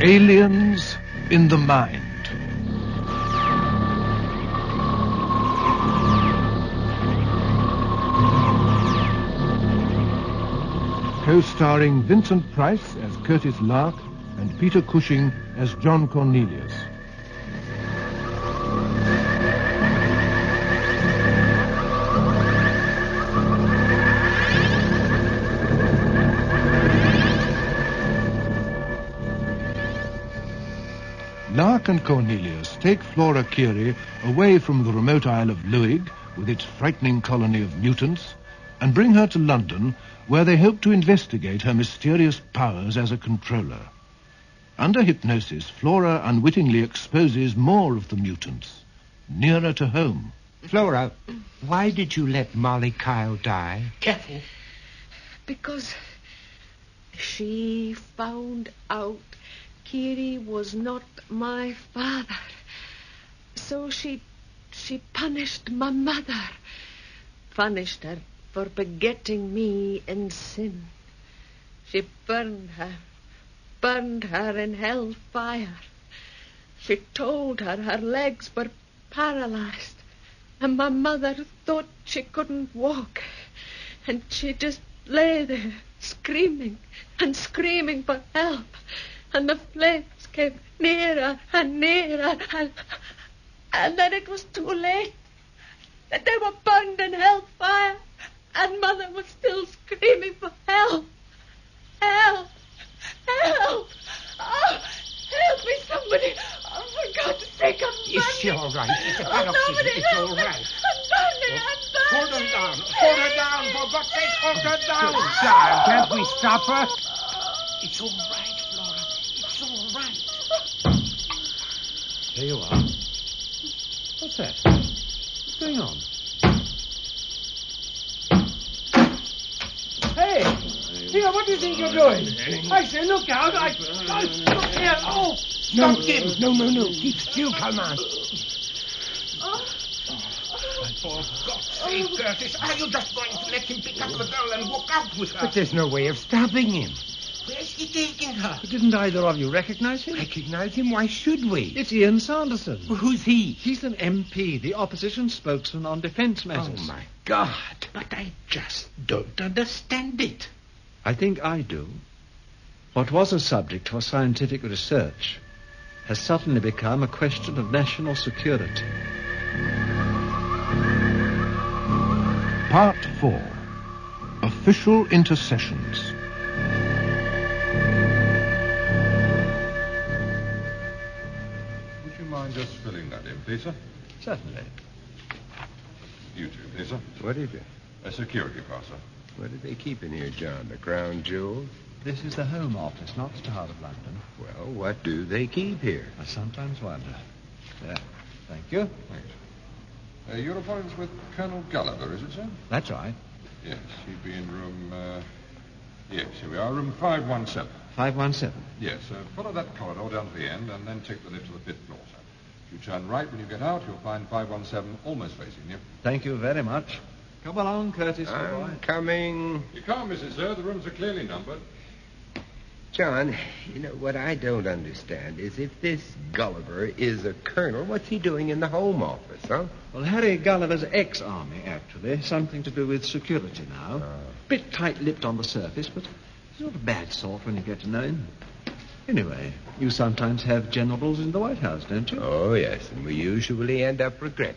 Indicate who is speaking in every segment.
Speaker 1: Aliens in the Mind. Co-starring Vincent Price as Curtis Lark and Peter Cushing as John Cornelius. Lark and Cornelius take Flora Curie away from the remote Isle of Luig, with its frightening colony of mutants, and bring her to London, where they hope to investigate her mysterious powers as a controller. Under hypnosis, Flora unwittingly exposes more of the mutants, nearer to home.
Speaker 2: Flora, why did you let Molly Kyle die?
Speaker 3: Careful.
Speaker 4: Because she found out Kiri was not my father. So she punished my mother. Punished her for begetting me in sin. She burned her in hell fire. She told her her legs were paralyzed, and my mother thought she couldn't walk, and she just lay there screaming and screaming for help, and the flames came nearer and nearer, and then it was too late. That they were burned in hell fire, and Mother was still screaming for help. Help! Help! Oh, help me, somebody! Oh, for God's sake, I'm burning.
Speaker 2: Is she all right? It's a bad oxygen. It's all right.
Speaker 4: I'm burning.
Speaker 2: Hold her down. Hold her down. For God's sake, hold her down. Child, can't we stop her? It's all right, Flora. It's all right.
Speaker 5: There you are. What's that? What's going on? Hey! Here, what do you think you're doing? I say, look out! Look here! Oh!
Speaker 2: No, Tim. No. Keep still, Kalman. For God's sake, Curtis, are you just going to let him pick up the girl and walk out with her? But there's no way of stopping him. Where's he taking her?
Speaker 5: But didn't either of you recognize him?
Speaker 2: Recognize him? Why should we?
Speaker 5: It's Ian Sanderson.
Speaker 2: Well, who's he?
Speaker 5: He's an MP, the opposition spokesman on defence matters.
Speaker 2: Oh, my God. But I just don't understand it.
Speaker 5: I think I do. What was a subject for scientific research has suddenly become a question of national security.
Speaker 1: Part 4. Official Intercessions.
Speaker 6: Would you mind just filling that in, please, sir?
Speaker 5: Certainly.
Speaker 6: You too, please, sir.
Speaker 7: What is it?
Speaker 6: A security pass, sir.
Speaker 7: What do they keep in here, John? The crown jewels?
Speaker 5: This is the Home Office, not the Tower of London.
Speaker 7: Well, what do they keep here?
Speaker 5: I sometimes wonder. There. Thank you.
Speaker 6: Thanks. Your appointment's with Colonel Gulliver, is it, sir?
Speaker 5: That's right.
Speaker 6: Yes, he'd be in room... Yes, here we are, room 517.
Speaker 5: 517.
Speaker 6: Yes, follow that corridor down to the end and then take the lift to the 5th floor, sir. If you turn right when you get out, you'll find 517 almost facing you.
Speaker 5: Thank you very much. Come along, Curtis.
Speaker 7: I'm coming.
Speaker 6: You can't miss it, sir. The rooms are clearly numbered.
Speaker 7: John, you know, what I don't understand is if this Gulliver is a colonel, what's he doing in the Home Office, huh?
Speaker 5: Well, Harry Gulliver's ex-army, actually. Something to do with security now. Bit tight-lipped on the surface, but he's not a bad sort when you get to know him. Anyway, you sometimes have generals in the White House, don't you?
Speaker 7: Oh, yes, and we usually end up regretting.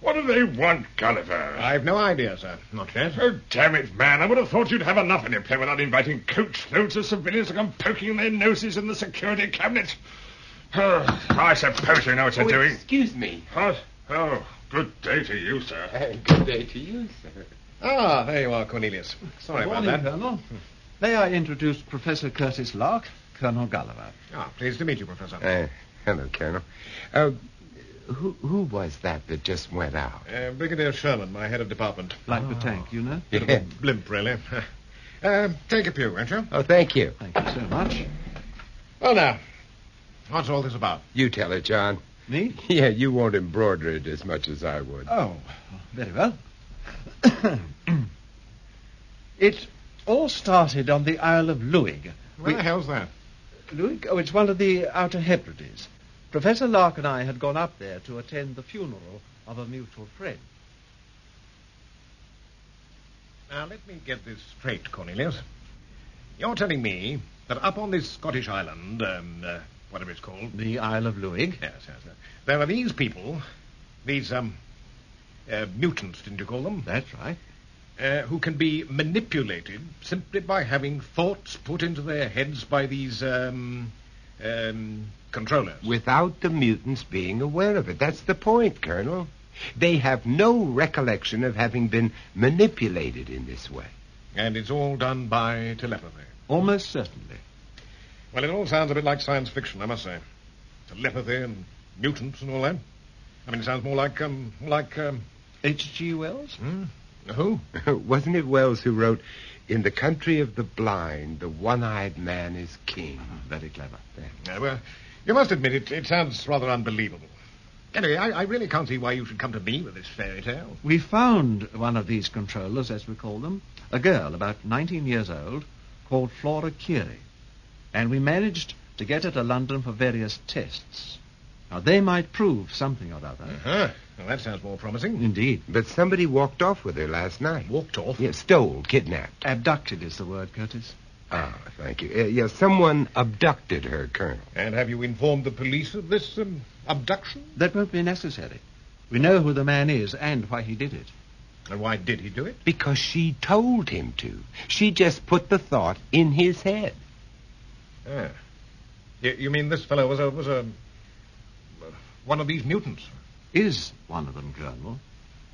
Speaker 8: What do they want, Gulliver?
Speaker 9: I've no idea, sir. Not yet.
Speaker 8: Oh, damn it, man. I would have thought you'd have enough in your play without inviting coachloads of civilians to come poking their noses in the security cabinet. Oh, I suppose you know what you're doing.
Speaker 7: Excuse me.
Speaker 8: What? Oh, good day to you, sir.
Speaker 7: Good day to you, sir.
Speaker 9: Ah, there you are, Cornelius. Sorry
Speaker 5: Good
Speaker 9: about
Speaker 5: morning,
Speaker 9: that.
Speaker 5: Colonel. May I introduce Professor Curtis Lark, Colonel Gulliver.
Speaker 9: Ah, pleased to meet you, Professor.
Speaker 7: Hello, Colonel. Who was that just went out?
Speaker 9: Brigadier Sherman, my head of department.
Speaker 5: Like the tank, you know?
Speaker 9: Bit of a blimp, really. Take a pew, won't you?
Speaker 7: Oh, thank you.
Speaker 5: Thank you so much.
Speaker 9: Well, now, what's all this about?
Speaker 7: You tell it, John.
Speaker 5: Me?
Speaker 7: Yeah, you won't embroider it as much as I would.
Speaker 5: Oh, very well. It all started on the Isle of Luig,
Speaker 9: Where the hell's that?
Speaker 5: Luke? Oh, it's one of the Outer Hebrides. Professor Lark and I had gone up there to attend the funeral of a mutual friend.
Speaker 9: Now, let me get this straight, Cornelius. You're telling me that up on this Scottish island, whatever it's called...
Speaker 5: The Isle of Luig?
Speaker 9: Yes. There are these people, these, mutants, didn't you call them?
Speaker 5: That's right.
Speaker 9: Who can be manipulated simply by having thoughts put into their heads by these, controllers.
Speaker 7: Without the mutants being aware of it. That's the point, Colonel. They have no recollection of having been manipulated in this way.
Speaker 9: And it's all done by telepathy.
Speaker 5: Almost certainly.
Speaker 9: Well, it all sounds a bit like science fiction, I must say. Telepathy and mutants and all that. I mean, it sounds more like,
Speaker 5: H.G. Wells?
Speaker 9: Who?
Speaker 7: Wasn't it Wells who wrote, "In the country of the blind, the one-eyed man is king"?
Speaker 5: Very clever.
Speaker 9: Yeah, well, you must admit it sounds rather unbelievable. Anyway, I really can't see why you should come to me with this fairy tale.
Speaker 5: We found one of these controllers, as we call them, a girl about 19 years old, called Flora Curie. And we managed to get her to London for various tests. Now, they might prove something or other.
Speaker 9: Uh-huh. Well, that sounds more promising.
Speaker 5: Indeed.
Speaker 7: But somebody walked off with her last night.
Speaker 9: Walked off?
Speaker 7: Yeah, stole, kidnapped.
Speaker 5: Abducted is the word, Curtis.
Speaker 7: Ah, thank you. Someone abducted her, Colonel.
Speaker 9: And have you informed the police of this abduction?
Speaker 5: That won't be necessary. We know who the man is and why he did it.
Speaker 9: And why did he do it?
Speaker 7: Because she told him to. She just put the thought in his head.
Speaker 9: Ah. You mean this fellow was one of these mutants?
Speaker 5: Is one of them, Colonel.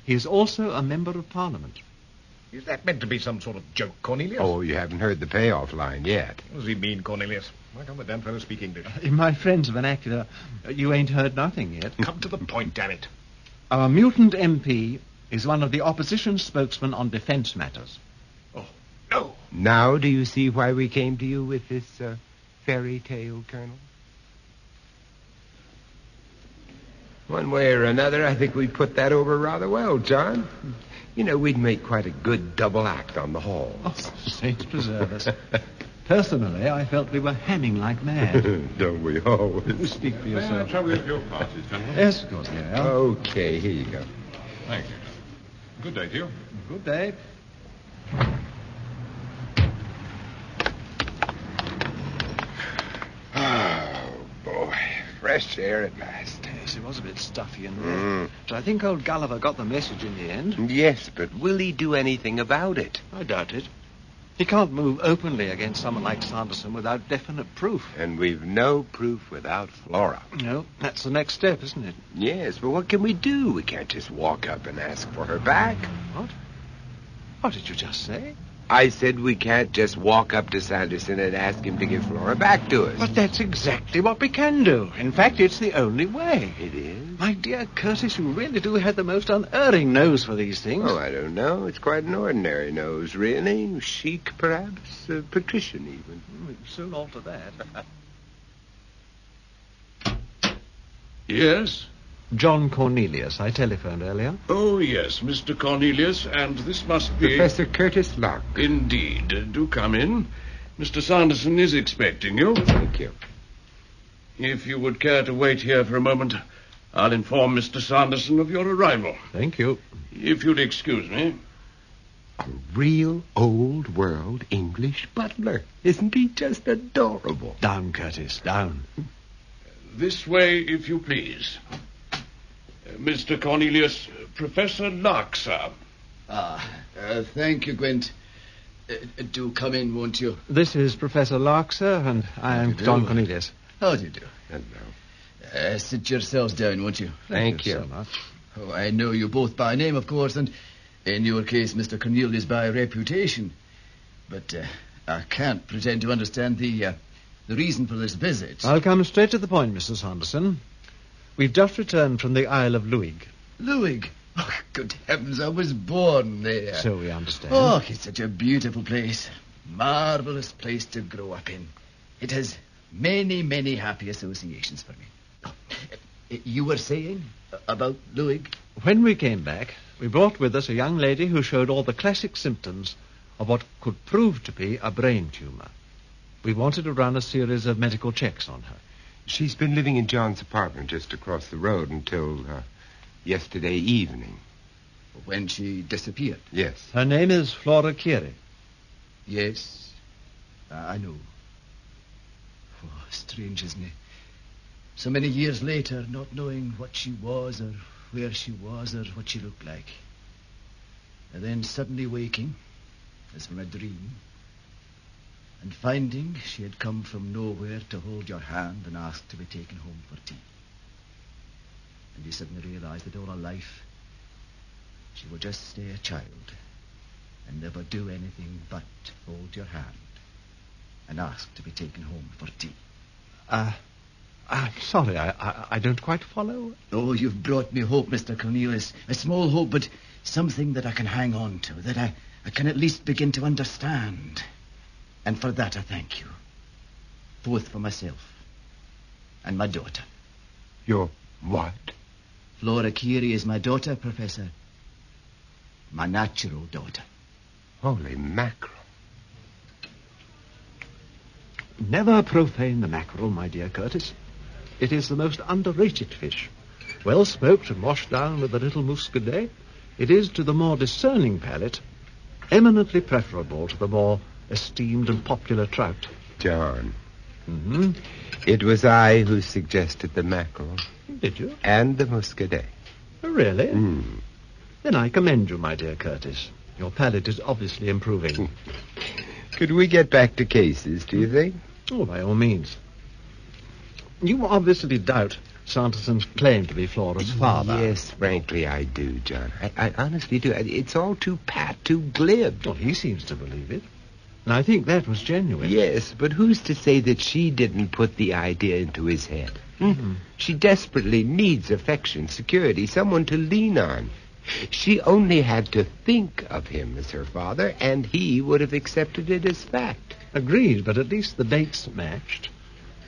Speaker 5: He is also a member of Parliament.
Speaker 9: Is that meant to be some sort of joke, Cornelius?
Speaker 7: Oh, you haven't heard the payoff line yet.
Speaker 9: What does he mean, Cornelius? Why can't the damn fellow speak English?
Speaker 5: In my friend's vernacular, you ain't heard nothing yet.
Speaker 9: Come to the point, damn it.
Speaker 5: Our mutant MP is one of the opposition spokesmen on defense matters.
Speaker 9: Oh, no.
Speaker 7: Now do you see why we came to you with this fairy tale, Colonel? One way or another, I think we put that over rather well, John. You know, we'd make quite a good double act on the hall.
Speaker 5: Oh, saints preserve us. Personally, I felt we were hamming like mad.
Speaker 7: Don't we always?
Speaker 5: Speak for
Speaker 6: May I
Speaker 5: yourself.
Speaker 6: trouble you with your passes, gentlemen?
Speaker 5: Yes, of course, yeah.
Speaker 7: Okay, here you go.
Speaker 6: Thank you. Good day to you.
Speaker 5: Good day.
Speaker 7: Oh, boy. Fresh air at last.
Speaker 5: Yes, it was a bit stuffy in there. But I think old Gulliver got the message in the end.
Speaker 7: Yes, but will he do anything about it?
Speaker 5: I doubt it. He can't move openly against someone like Sanderson without definite proof.
Speaker 7: And we've no proof without Flora.
Speaker 5: No, that's the next step, isn't it?
Speaker 7: Yes, but what can we do? We can't just walk up and ask for her back.
Speaker 5: What? What did you just say?
Speaker 7: I said we can't just walk up to Sanderson and ask him to give Flora back to us.
Speaker 5: But that's exactly what we can do. In fact, it's the only way.
Speaker 7: It is?
Speaker 5: My dear Curtis, you really do have the most unerring nose for these things.
Speaker 7: Oh, I don't know. It's quite an ordinary nose, really. Chic, perhaps. Patrician, even.
Speaker 5: We'll soon alter that.
Speaker 3: Yes?
Speaker 5: John Cornelius. I telephoned earlier.
Speaker 3: Oh, yes, Mr. Cornelius, and this must be...
Speaker 7: Professor Curtis Lark.
Speaker 3: Indeed. Do come in. Mr. Sanderson is expecting you.
Speaker 7: Thank you.
Speaker 3: If you would care to wait here for a moment, I'll inform Mr. Sanderson of your arrival.
Speaker 5: Thank you.
Speaker 3: If you'd excuse me.
Speaker 7: A real old-world English butler. Isn't he just adorable?
Speaker 5: Down, Curtis, down.
Speaker 3: This way, if you please. Mr. Cornelius, Professor Lark, sir.
Speaker 10: Thank you, Gwent. Do come in, won't you?
Speaker 5: This is Professor Lark, sir, and I am John Cornelius.
Speaker 10: How do you do?
Speaker 7: Hello.
Speaker 10: Sit yourselves down, won't you?
Speaker 7: Thank you.
Speaker 5: so much.
Speaker 10: Oh, I know you both by name, of course, and in your case, Mr. Cornelius by reputation. But I can't pretend to understand the reason for this visit.
Speaker 5: I'll come straight to the point, Mr. Sanderson. We've just returned from the Isle of Luig.
Speaker 10: Luig? Oh, good heavens, I was born there.
Speaker 5: So we understand.
Speaker 10: Oh, it's such a beautiful place. Marvellous place to grow up in. It has many, many happy associations for me. Oh, you were saying about Luig?
Speaker 5: When we came back, we brought with us a young lady who showed all the classic symptoms of what could prove to be a brain tumour. We wanted to run a series of medical checks on her.
Speaker 7: She's been living in John's apartment just across the road until yesterday evening.
Speaker 10: When she disappeared?
Speaker 7: Yes.
Speaker 5: Her name is Flora Curie.
Speaker 10: Yes, I know. Oh, strange, isn't it? So many years later, not knowing what she was or where she was or what she looked like. And then suddenly waking, as from a dream, and finding she had come from nowhere to hold your hand and ask to be taken home for tea. And you suddenly realize that all her life she will just stay a child and never do anything but hold your hand and ask to be taken home for tea.
Speaker 5: I'm sorry, I don't quite follow.
Speaker 10: Oh, you've brought me hope, Mr. Cornelius. A small hope, but something that I can hang on to, that I can at least begin to understand. And for that I thank you. Both for myself and my daughter.
Speaker 7: Your what?
Speaker 10: Flora Curie is my daughter, Professor. My natural daughter.
Speaker 7: Holy mackerel.
Speaker 5: Never profane the mackerel, my dear Curtis. It is the most underrated fish. Well smoked and washed down with a little muscadet, it is to the more discerning palate eminently preferable to the more esteemed and popular trout.
Speaker 7: John.
Speaker 5: Mm-hmm.
Speaker 7: It was I who suggested the mackerel.
Speaker 5: Did you?
Speaker 7: And the muscadet.
Speaker 5: Oh, really?
Speaker 7: Mm.
Speaker 5: Then I commend you, my dear Curtis. Your palate is obviously improving.
Speaker 7: Could we get back to cases, do you think?
Speaker 5: Oh, by all means. You obviously doubt Sanderson's claim to be Flora's father.
Speaker 7: Yes, frankly, I do, John. I honestly do. It's all too pat, too glib.
Speaker 5: Well, he seems to believe it. And I think that was genuine.
Speaker 7: Yes, but who's to say that she didn't put the idea into his head?
Speaker 5: Mm-hmm.
Speaker 7: She desperately needs affection, security, someone to lean on. She only had to think of him as her father, and he would have accepted it as fact.
Speaker 5: Agreed, but at least the dates matched.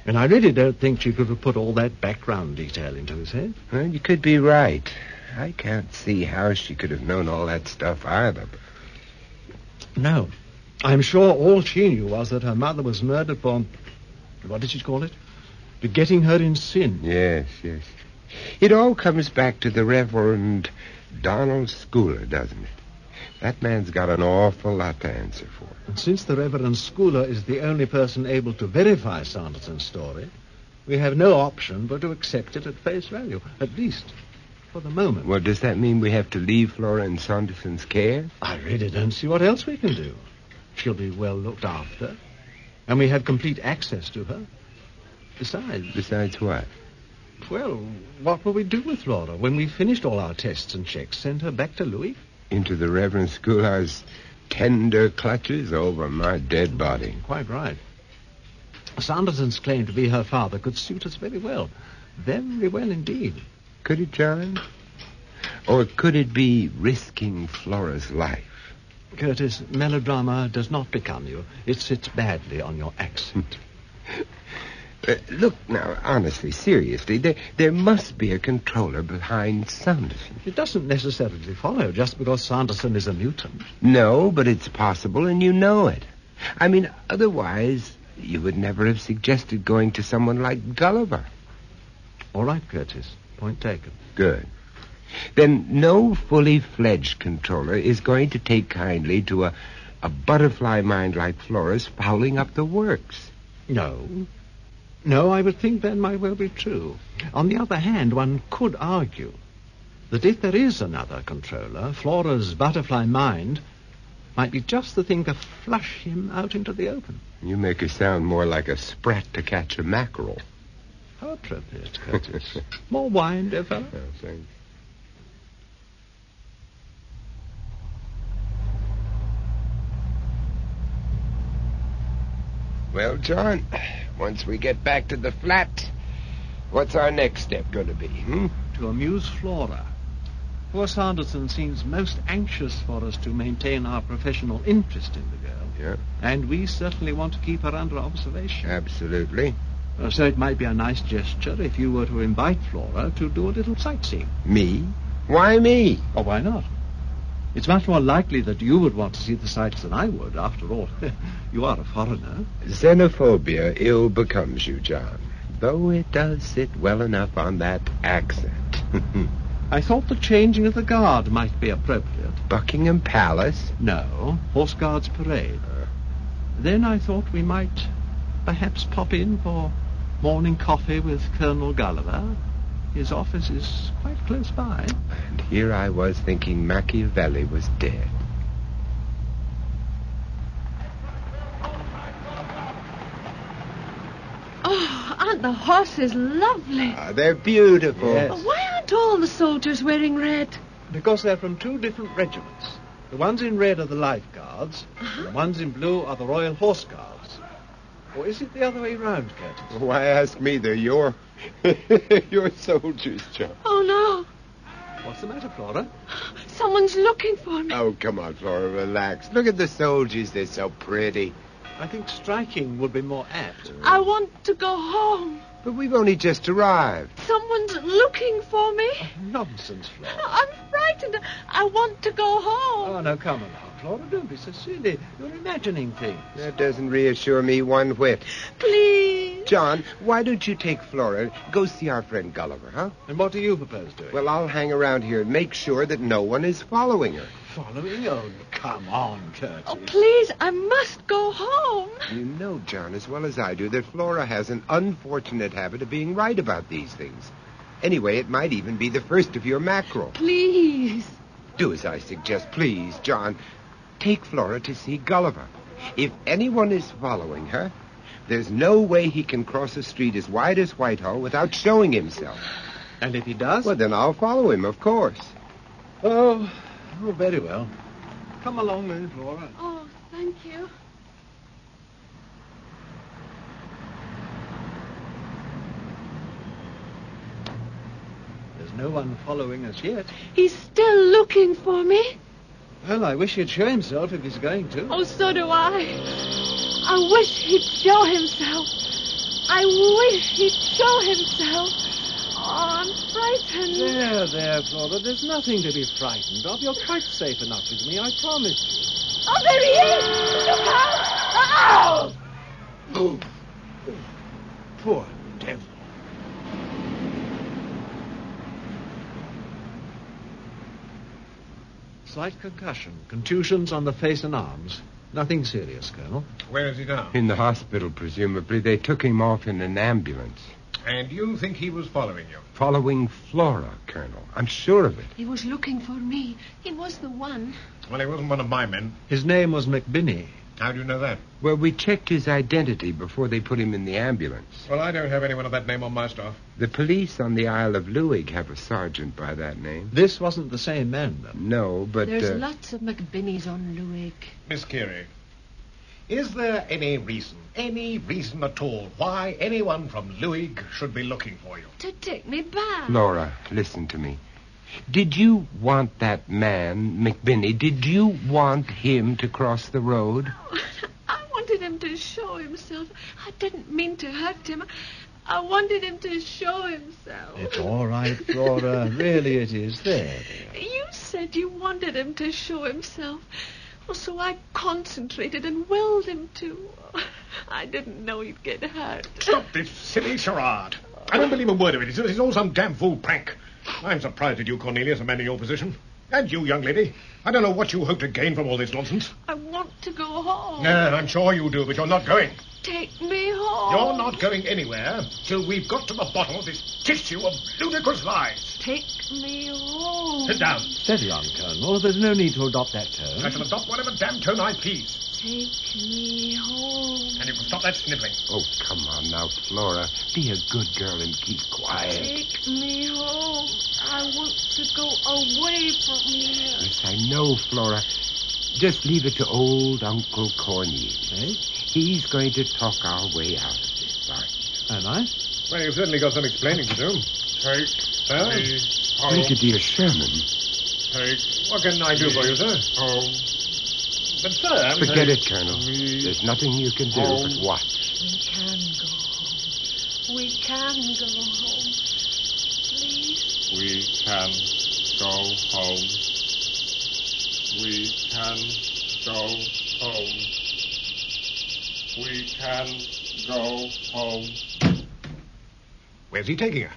Speaker 5: And I really don't think she could have put all that background detail into his head.
Speaker 7: Well, you could be right. I can't see how she could have known all that stuff either.
Speaker 5: No. I'm sure all she knew was that her mother was murdered for... What did she call it? Begetting her in sin.
Speaker 7: Yes, yes. It all comes back to the Reverend Donald Schooler, doesn't it? That man's got an awful lot to answer for.
Speaker 5: And since the Reverend Schooler is the only person able to verify Sanderson's story, we have no option but to accept it at face value, at least for the moment.
Speaker 7: Well, does that mean we have to leave Flora in Sanderson's care?
Speaker 5: I really don't see what else we can do. She'll be well looked after, and we have complete access to her. Besides...
Speaker 7: Besides what?
Speaker 5: Well, what will we do with Flora when we've finished all our tests and checks? Send her back to Louis?
Speaker 7: Into the Reverend Schooler's tender clutches over my dead body.
Speaker 5: Quite right. Sanderson's claim to be her father could suit us very well. Very well indeed.
Speaker 7: Could it, John? Or could it be risking Flora's life?
Speaker 5: Curtis, melodrama does not become you. It sits badly on your accent.
Speaker 7: Look, now, honestly, seriously, there must be a controller behind Sanderson.
Speaker 5: It doesn't necessarily follow just because Sanderson is a mutant.
Speaker 7: No, but it's possible, and you know it. I mean, otherwise, you would never have suggested going to someone like Gulliver.
Speaker 5: All right, Curtis. Point taken.
Speaker 7: Good. Then no fully fledged controller is going to take kindly to a butterfly mind like Flora's fouling up the works.
Speaker 5: No, I would think that might well be true. On the other hand, one could argue that if there is another controller, Flora's butterfly mind might be just the thing to flush him out into the open.
Speaker 7: You make her sound more like a sprat to catch a mackerel.
Speaker 5: How appropriate, Curtis. More wine, dear fellow?
Speaker 7: Oh, thanks. Well, John, once we get back to the flat, what's our next step going to be,
Speaker 5: To amuse Flora. Poor Sanderson seems most anxious for us to maintain our professional interest in the girl.
Speaker 7: Yeah.
Speaker 5: And we certainly want to keep her under observation.
Speaker 7: Absolutely.
Speaker 5: So it might be a nice gesture if you were to invite Flora to do a little sightseeing.
Speaker 7: Me? Why me?
Speaker 5: Or why not? It's much more likely that you would want to see the sights than I would. After all, you are a foreigner.
Speaker 7: Xenophobia ill becomes you, John, though it does sit well enough on that accent.
Speaker 5: I thought the changing of the guard might be appropriate.
Speaker 7: Buckingham Palace?
Speaker 5: No, Horse Guards Parade. Then I thought we might perhaps pop in for morning coffee with Colonel Gulliver. His office is quite close by.
Speaker 7: And here I was thinking Machiavelli was dead.
Speaker 4: Oh, aren't the horses lovely?
Speaker 7: They're beautiful.
Speaker 5: Yes.
Speaker 4: Why aren't all the soldiers wearing red?
Speaker 5: Because they're from two different regiments. The ones in red are the Life Guards, and the ones in blue are the Royal Horse Guards. Or is it the other way round, Curtis?
Speaker 7: Why ask me? They're your soldiers, John.
Speaker 4: Oh, no.
Speaker 5: What's the matter, Flora?
Speaker 4: Someone's looking for me.
Speaker 7: Oh, come on, Flora, relax. Look at the soldiers. They're so pretty.
Speaker 5: I think striking would be more apt.
Speaker 4: I want to go home.
Speaker 7: But we've only just arrived.
Speaker 4: Someone's looking for me.
Speaker 5: Nonsense, Flora.
Speaker 4: I'm frightened. I want to go home.
Speaker 5: Oh, no, come along, Flora. Don't be so silly. You're imagining things.
Speaker 7: That doesn't reassure me one whit.
Speaker 4: Please.
Speaker 7: John, why don't you take Flora, go see our friend Gulliver, huh?
Speaker 5: And what do you propose doing?
Speaker 7: Well, I'll hang around here and make sure that no one is following her.
Speaker 5: Following? Oh, come on, Curtis.
Speaker 4: Oh, please, I must go home.
Speaker 7: You know, John, as well as I do, that Flora has an unfortunate habit of being right about these things. Anyway, it might even be the first of your mackerel.
Speaker 4: Please.
Speaker 7: Do as I suggest, please, John. Take Flora to see Gulliver. If anyone is following her, there's no way he can cross a street as wide as Whitehall without showing himself.
Speaker 5: And if he does?
Speaker 7: Well, then I'll follow him, of course.
Speaker 5: Oh, very well. Come along then, Flora.
Speaker 4: Oh, thank you.
Speaker 5: There's no one following us yet.
Speaker 4: He's still looking for me.
Speaker 5: Well, I wish he'd show himself if he's going to.
Speaker 4: Oh, so do I. I wish he'd show himself. I wish he'd show himself. Oh, I'm frightened.
Speaker 5: There, Flora. There's nothing to be frightened of. You're quite safe enough with me, I promise you.
Speaker 4: Oh, there he is! Look out! Ow!
Speaker 5: Oh, poor devil. Slight concussion. Contusions on the face and arms. Nothing serious, Colonel.
Speaker 9: Where is he now?
Speaker 7: In the hospital, presumably. They took him off in an ambulance.
Speaker 9: And you think he was following you?
Speaker 7: Following Flora, Colonel. I'm sure of it.
Speaker 4: He was looking for me. He was the one.
Speaker 9: Well, he wasn't one of my men.
Speaker 5: His name was McBinney.
Speaker 9: How do you know that?
Speaker 7: Well, we checked his identity before they put him in the ambulance.
Speaker 9: Well, I don't have anyone of that name on my staff.
Speaker 7: The police on the Isle of Luig have a sergeant by that name.
Speaker 5: This wasn't the same man, though.
Speaker 7: No, but...
Speaker 4: There's lots of McBinneys on Luig.
Speaker 9: Miss Curie, is there any reason at all, why anyone from Luig should be looking for you?
Speaker 4: To take me back.
Speaker 7: Flora, listen to me. Did you want that man, McBinney, did you want him to cross the road?
Speaker 4: I wanted him to show himself. I didn't mean to hurt him. I wanted him to show himself.
Speaker 5: It's all right, Flora. Really it is. There.
Speaker 4: You said you wanted him to show himself. Well, so I concentrated and willed him to. I didn't know he'd get hurt.
Speaker 9: Stop this silly charade. I don't believe a word of it. It's all some damn fool prank. I'm surprised at you, Cornelius, a man in your position. And you, young lady. I don't know what you hope to gain from all this nonsense.
Speaker 4: I want to go home.
Speaker 9: Yeah, I'm sure you do, but you're not going.
Speaker 4: Take me home.
Speaker 9: You're not going anywhere till we've got to the bottom of this tissue of ludicrous lies.
Speaker 4: Take me home.
Speaker 9: Sit down.
Speaker 5: Steady on, Colonel. There's no need to adopt that tone.
Speaker 9: I shall adopt whatever damn tone I please.
Speaker 4: Take me home.
Speaker 9: And you can stop that sniffling.
Speaker 7: Oh, come on now, Flora. Be a good girl and keep quiet.
Speaker 4: Take me home. I want to go away from here.
Speaker 7: Yes, I know, Flora. Just leave it to old Uncle Cornelius, eh? He's going to talk our way out of this, aren't you?
Speaker 5: Am I?
Speaker 9: Well, you've certainly got some explaining to do. Take me home.
Speaker 7: Brigadier Sherman.
Speaker 9: What can I do for you, sir?
Speaker 6: Home.
Speaker 9: But, sir...
Speaker 7: Forget it, Colonel. There's nothing you can do but watch.
Speaker 4: We can go home. We can go home. Please.
Speaker 6: We can go home. We can go home. We can go home.
Speaker 9: Where's he taking her?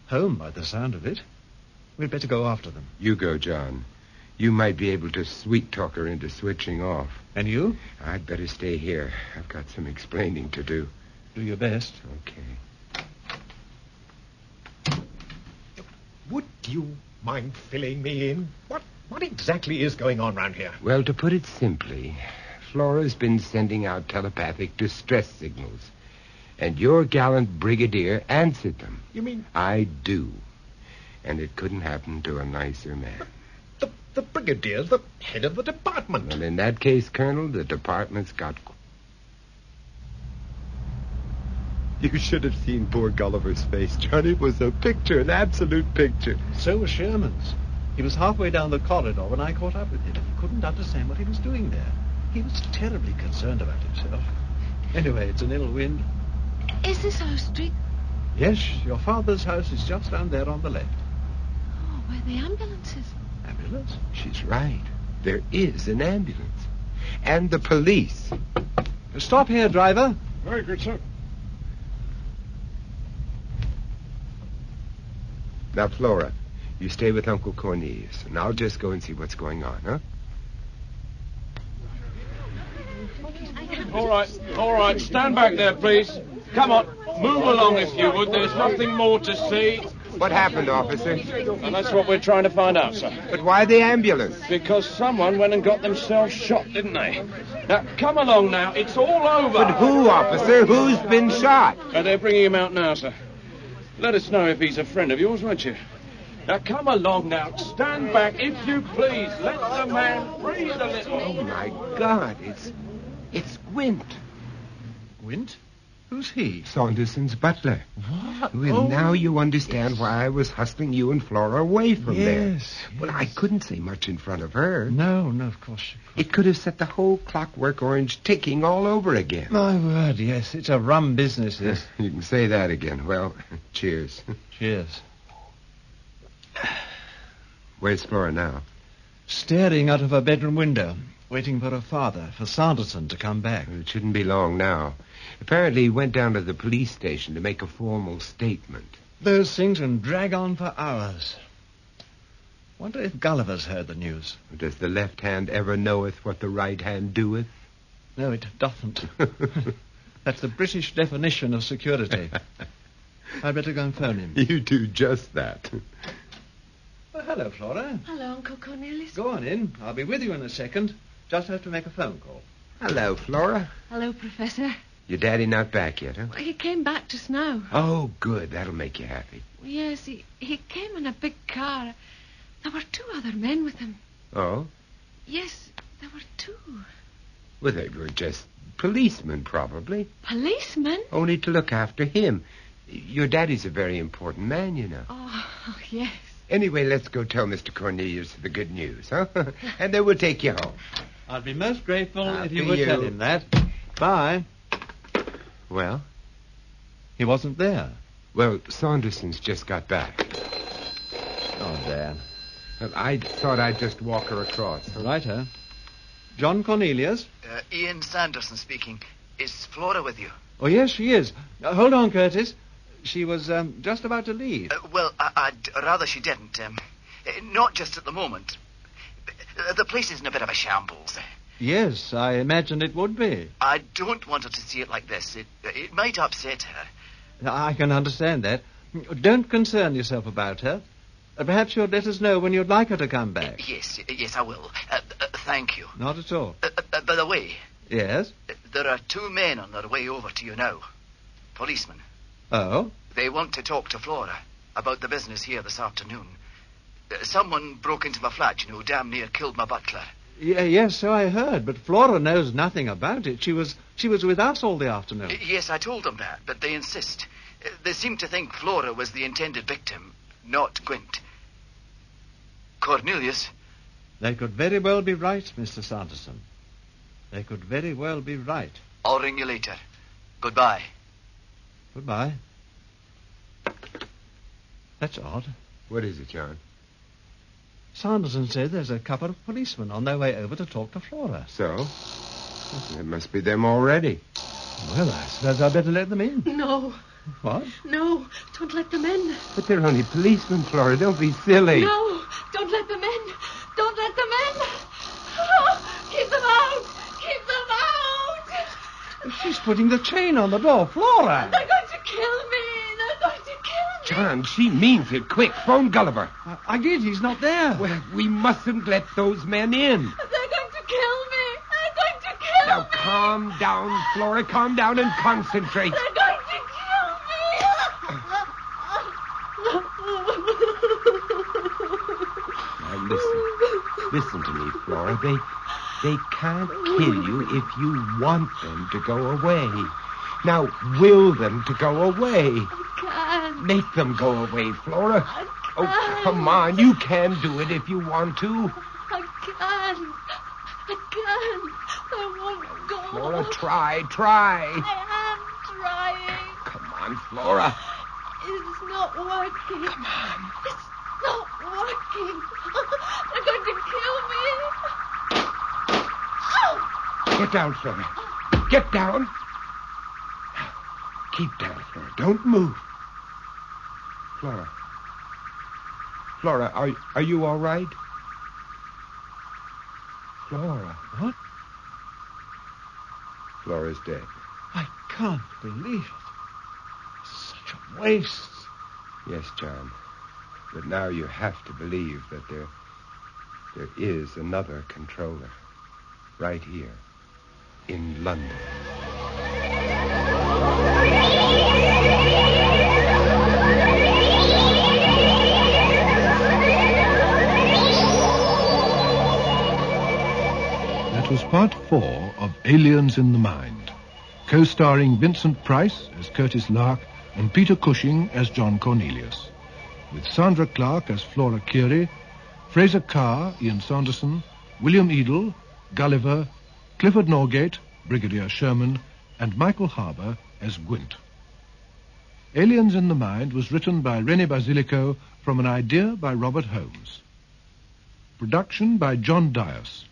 Speaker 5: Home, by the sound of it. We'd better go after them.
Speaker 7: You go, John. You might be able to sweet-talk her into switching off.
Speaker 5: And you?
Speaker 7: I'd better stay here. I've got some explaining to do.
Speaker 5: Do your best.
Speaker 7: Okay.
Speaker 9: Would you mind filling me in? What exactly is going on round here?
Speaker 7: Well, to put it simply, Flora's been sending out telepathic distress signals. And your gallant brigadier answered them.
Speaker 9: You mean
Speaker 7: I do. And it couldn't happen to a nicer man.
Speaker 9: the brigadier's the head of the department?
Speaker 7: Well, in that case, Colonel, the department's got... You should have seen poor Gulliver's face, John. It was a picture, an absolute picture.
Speaker 5: So was Sherman's. He was halfway down the corridor when I caught up with him. He couldn't understand what he was doing there. He was terribly concerned about himself. Anyway, it's an ill wind.
Speaker 4: Is this our street?
Speaker 5: Yes, your father's house is just down there on the left.
Speaker 4: Oh, where the ambulances?
Speaker 5: Ambulance?
Speaker 7: She's right. There is an ambulance. And the police.
Speaker 5: Stop here, driver.
Speaker 8: Very good, sir.
Speaker 7: Now, Flora, you stay with Uncle Cornelius, and I'll just go and see what's going on, huh?
Speaker 3: All right. Stand back there, please. Come on, move along if you would. There's nothing more to see.
Speaker 7: What happened, officer?
Speaker 3: And that's what we're trying to find out, sir.
Speaker 7: But why the ambulance?
Speaker 3: Because someone went and got themselves shot, didn't they? Now, come along now. It's all over.
Speaker 7: But who, officer? Who's been shot?
Speaker 3: They're bringing him out now, sir. Let us know if he's a friend of yours, won't you? Now, come along now. Stand back, if you please. Let the man breathe a little.
Speaker 7: Oh, my God. It's Gwent.
Speaker 5: Gwent? Who's he?
Speaker 7: Saunderson's butler.
Speaker 5: What?
Speaker 7: Well, now you understand why I was hustling you and Flora away from there.
Speaker 5: Yes.
Speaker 7: Well, I couldn't say much in front of her.
Speaker 5: No, of course.
Speaker 7: It could have set the whole Clockwork Orange ticking all over again.
Speaker 5: My word, yes. It's a rum business, this.
Speaker 7: You can say that again. Well, cheers.
Speaker 5: Cheers.
Speaker 7: Where's Flora now?
Speaker 5: Staring out of her bedroom window, waiting for her father, for Sanderson to come back.
Speaker 7: Well, it shouldn't be long now. Apparently he went down to the police station to make a formal statement.
Speaker 5: Those things can drag on for hours. Wonder if Gulliver's heard the news.
Speaker 7: Does the left hand ever knoweth what the right hand doeth?
Speaker 5: No, it doesn't. That's the British definition of security. I'd better go and phone him.
Speaker 7: You do just that.
Speaker 5: Oh, hello, Flora.
Speaker 4: Hello, Uncle Cornelius.
Speaker 5: Go on in. I'll be with you in a second. Just have to make a phone call.
Speaker 7: Hello, Flora.
Speaker 4: Hello, Professor.
Speaker 7: Your daddy not back yet, huh?
Speaker 4: He came back just now.
Speaker 7: Oh, good. That'll make you happy.
Speaker 4: Yes, he came in a big car. There were 2 other men with him.
Speaker 7: Oh?
Speaker 4: Yes, there were 2.
Speaker 7: Well, they were just policemen, probably.
Speaker 4: Policemen?
Speaker 7: Only to look after him. Your daddy's a very important man, you know.
Speaker 4: Oh, yes.
Speaker 7: Anyway, let's go tell Mr. Cornelius the good news, huh? And then we'll take you home.
Speaker 5: I'd be most grateful if you
Speaker 7: After
Speaker 5: would
Speaker 7: you.
Speaker 5: tell him that. Bye.
Speaker 7: Well?
Speaker 5: He wasn't there.
Speaker 7: Well, Saunderson's just got back.
Speaker 5: Oh, Dan.
Speaker 7: Well, I thought I'd just walk her across. Huh?
Speaker 5: Righto. John Cornelius?
Speaker 10: Ian Sanderson speaking. Is Flora with you?
Speaker 5: Oh, yes, she is. Hold on, Curtis. She was just about to leave.
Speaker 10: Well, I'd rather she didn't. Not just at the moment. The place is in a bit of a shambles.
Speaker 5: Yes, I imagined it would be.
Speaker 10: I don't want her to see it like this. It might upset her.
Speaker 5: I can understand that. Don't concern yourself about her. Perhaps you'll let us know when you'd like her to come back.
Speaker 10: Yes, I will. Thank you.
Speaker 5: Not at all.
Speaker 10: By the way,
Speaker 5: Yes?
Speaker 10: there are 2 men on their way over to you now. Policemen.
Speaker 5: Oh?
Speaker 10: They want to talk to Flora about the business here this afternoon. Someone broke into my flat, damn near killed my butler.
Speaker 5: Yes, so I heard, but Flora knows nothing about it. She was with us all the afternoon.
Speaker 10: Yes, I told them that, but they insist. They seem to think Flora was the intended victim, not Gwent. Cornelius?
Speaker 5: They could very well be right, Mr. Sanderson. They could very well be right.
Speaker 10: I'll ring you later. Goodbye.
Speaker 5: Goodbye. That's odd.
Speaker 7: What is it, John?
Speaker 5: Sanderson said there's a couple of policemen on their way over to talk to Flora.
Speaker 7: So? It must be them already.
Speaker 5: Well, I suppose I'd better let them in.
Speaker 4: No.
Speaker 5: What?
Speaker 4: No, don't let them in.
Speaker 7: But they're only policemen, Flora. Don't be silly.
Speaker 4: No, don't let them in. Don't let them in. Oh, keep them out. Keep them out.
Speaker 5: She's putting the chain on the door. Flora!
Speaker 4: They're going to kill me. They're going to kill me.
Speaker 7: John, she means it. Quick, phone Gulliver.
Speaker 5: I did. He's not there.
Speaker 7: Well, we mustn't let those men in.
Speaker 4: They're going to kill me. They're going to kill
Speaker 7: Now,
Speaker 4: me.
Speaker 7: calm down, Flora. Calm down and concentrate.
Speaker 4: They're going to kill me.
Speaker 7: Now, listen to me, Flora. They can't kill you if you want them to go away. Now, will them to go away.
Speaker 4: I can't.
Speaker 7: Make them go away, Flora.
Speaker 4: I can't.
Speaker 7: Oh, come on. You can do it if you want to.
Speaker 4: I can't. I can't. I won't go.
Speaker 7: Flora, try.
Speaker 4: I am trying.
Speaker 7: Come on, Flora.
Speaker 4: It's not working.
Speaker 7: Come on.
Speaker 4: It's not working. They're going to kill me. Ow!
Speaker 7: Get down, Flora. Get down. Now, keep down, Flora. Don't move. Flora, are you all right? Flora.
Speaker 5: What?
Speaker 7: Flora's dead.
Speaker 5: I can't believe it. Such a waste.
Speaker 7: Yes, John. But now you have to believe that there is another controller. Right here. In London.
Speaker 1: That was part 4 of Aliens in the Mind, co-starring Vincent Price as Curtis Lark and Peter Cushing as John Cornelius, with Sandra Clark as Flora Curie, Fraser Carr, Ian Sanderson, William Edel, Gulliver, Clifford Norgate, Brigadier Sherman, and Michael Harbour as Gwent. Aliens in the Mind was written by René Basilico from an idea by Robert Holmes. Production by John Dias.